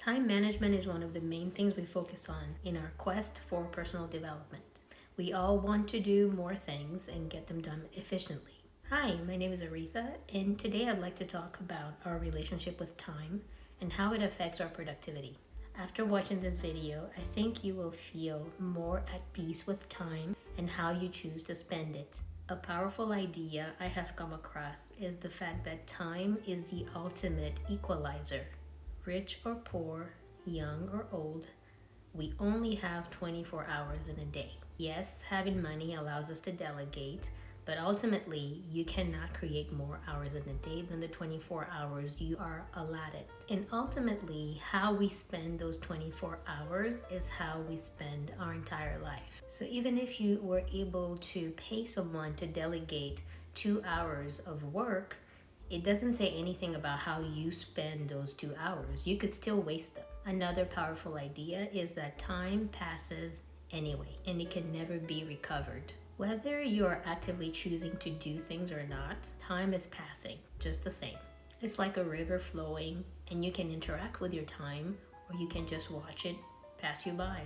Time management is one of the main things we focus on in our quest for personal development. We all want to do more things and get them done efficiently. Hi, my name is Aretha, and today I'd like to talk about our relationship with time and how it affects our productivity. After watching this video, I think you will feel more at peace with time and how you choose to spend it. A powerful idea I have come across is the fact that time is the ultimate equalizer. Rich or poor, young or old, we only have 24 hours in a day. Yes, having money allows us to delegate, but ultimately, you cannot create more hours in a day than the 24 hours you are allotted. And ultimately, how we spend those 24 hours is how we spend our entire life. So even if you were able to pay someone to delegate 2 hours of work, it doesn't say anything about how you spend those 2 hours. You could still waste them. Another powerful idea is that time passes anyway, and it can never be recovered. Whether you are actively choosing to do things or not, time is passing just the same. It's like a river flowing, and you can interact with your time, or you can just watch it pass you by.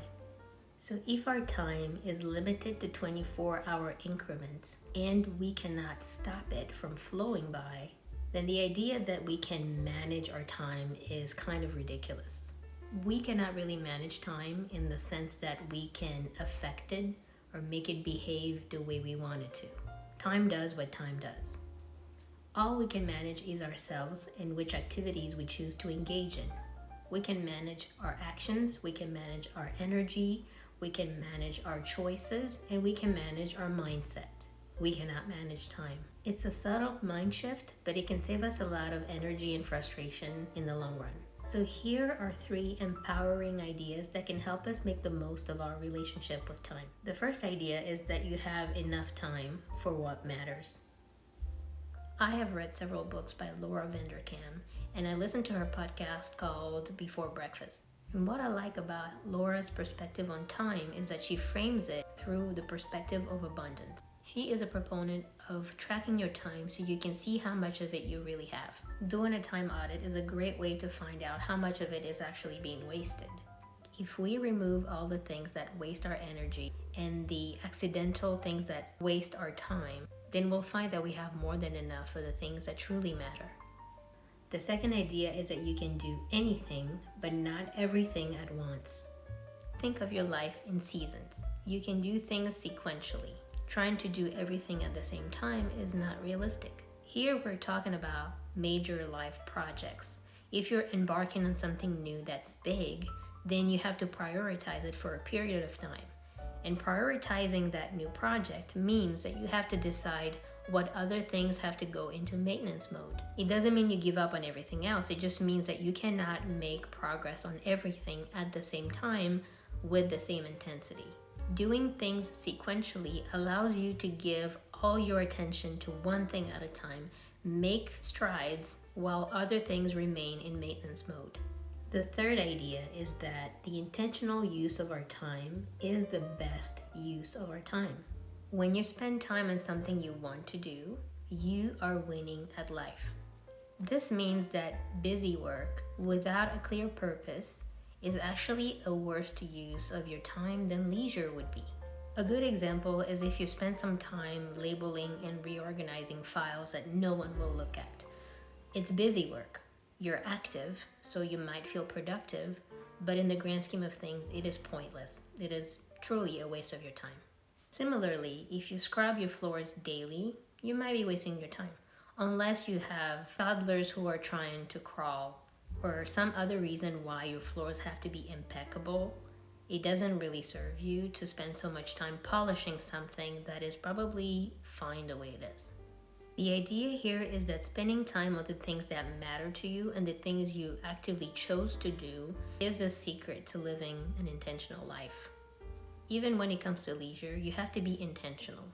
So if our time is limited to 24-hour increments, and we cannot stop it from flowing by, then the idea that we can manage our time is kind of ridiculous. We cannot really manage time in the sense that we can affect it or make it behave the way we want it to. Time does what time does. All we can manage is ourselves and which activities we choose to engage in. We can manage our actions, we can manage our energy, we can manage our choices, and we can manage our mindset. We cannot manage time. It's a subtle mind shift, but it can save us a lot of energy and frustration in the long run. So here are 3 empowering ideas that can help us make the most of our relationship with time. The first idea is that you have enough time for what matters. I have read several books by Laura Vanderkam, and I listened to her podcast called Before Breakfast. And what I like about Laura's perspective on time is that she frames it through the perspective of abundance. She is a proponent of tracking your time so you can see how much of it you really have. Doing a time audit is a great way to find out how much of it is actually being wasted. If we remove all the things that waste our energy and the accidental things that waste our time, then we'll find that we have more than enough for the things that truly matter. The second idea is that you can do anything, but not everything at once. Think of your life in seasons. You can do things sequentially. Trying to do everything at the same time is not realistic. Here we're talking about major life projects. If you're embarking on something new that's big, then you have to prioritize it for a period of time. And prioritizing that new project means that you have to decide what other things have to go into maintenance mode. It doesn't mean you give up on everything else. It just means that you cannot make progress on everything at the same time with the same intensity. Doing things sequentially allows you to give all your attention to one thing at a time, make strides while other things remain in maintenance mode. The third idea is that the intentional use of our time is the best use of our time. When you spend time on something you want to do, you are winning at life. This means that busy work without a clear purpose is actually a worse use of your time than leisure would be. A good example is if you spend some time labeling and reorganizing files that no one will look at. It's busy work. You're active, so you might feel productive, but in the grand scheme of things, it is pointless. It is truly a waste of your time. Similarly, if you scrub your floors daily, you might be wasting your time, unless you have toddlers who are trying to crawl or some other reason why your floors have to be impeccable. It doesn't really serve you to spend so much time polishing something that is probably fine the way it is. The idea here is that spending time on the things that matter to you and the things you actively chose to do is the secret to living an intentional life. Even when it comes to leisure, you have to be intentional.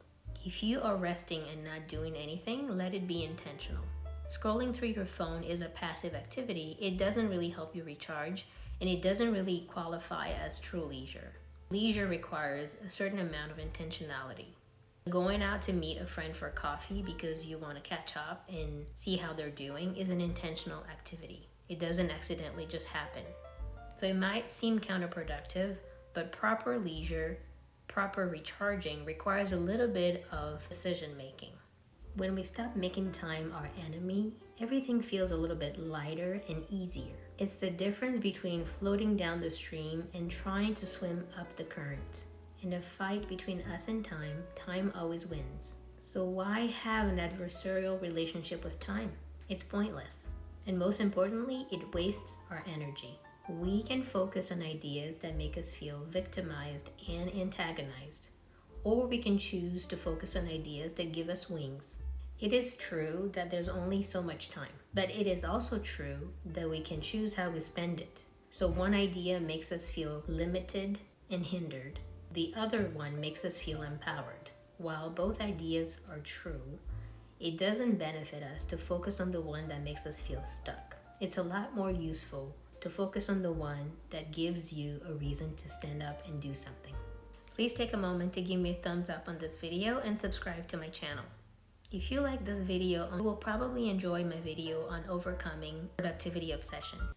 If you are resting and not doing anything, let it be intentional. Scrolling through your phone is a passive activity. It doesn't really help you recharge, and it doesn't really qualify as true leisure. Leisure requires a certain amount of intentionality. Going out to meet a friend for coffee because you want to catch up and see how they're doing is an intentional activity. It doesn't accidentally just happen. So it might seem counterproductive, but proper leisure, proper recharging requires a little bit of decision making. When we stop making time our enemy, everything feels a little bit lighter and easier. It's the difference between floating down the stream and trying to swim up the current. In a fight between us and time, time always wins. So why have an adversarial relationship with time? It's pointless. And most importantly, it wastes our energy. We can focus on ideas that make us feel victimized and antagonized, or we can choose to focus on ideas that give us wings. It is true that there's only so much time, but it is also true that we can choose how we spend it. So one idea makes us feel limited and hindered. The other one makes us feel empowered. While both ideas are true, it doesn't benefit us to focus on the one that makes us feel stuck. It's a lot more useful to focus on the one that gives you a reason to stand up and do something. Please take a moment to give me a thumbs up on this video and subscribe to my channel. If you like this video, you will probably enjoy my video on overcoming productivity obsession.